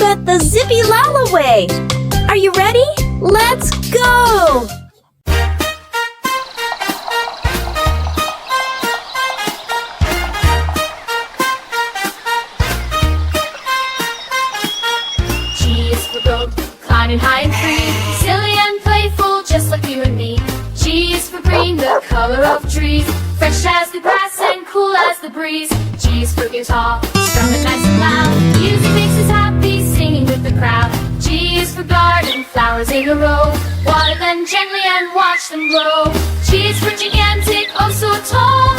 it the ZippyLaLa way. Are you ready? Let's go! G is for goat, climbing high and free, silly and playful, just like you and me. G is for green, the color of trees, fresh as the grass and cool as the breeze. G is for guitar, strum it nice and loud, music makes us happy, singing with the crowd. G is for garden, flowers in a row, water them gently and watch them grow. G is for gigantic, oh so tall,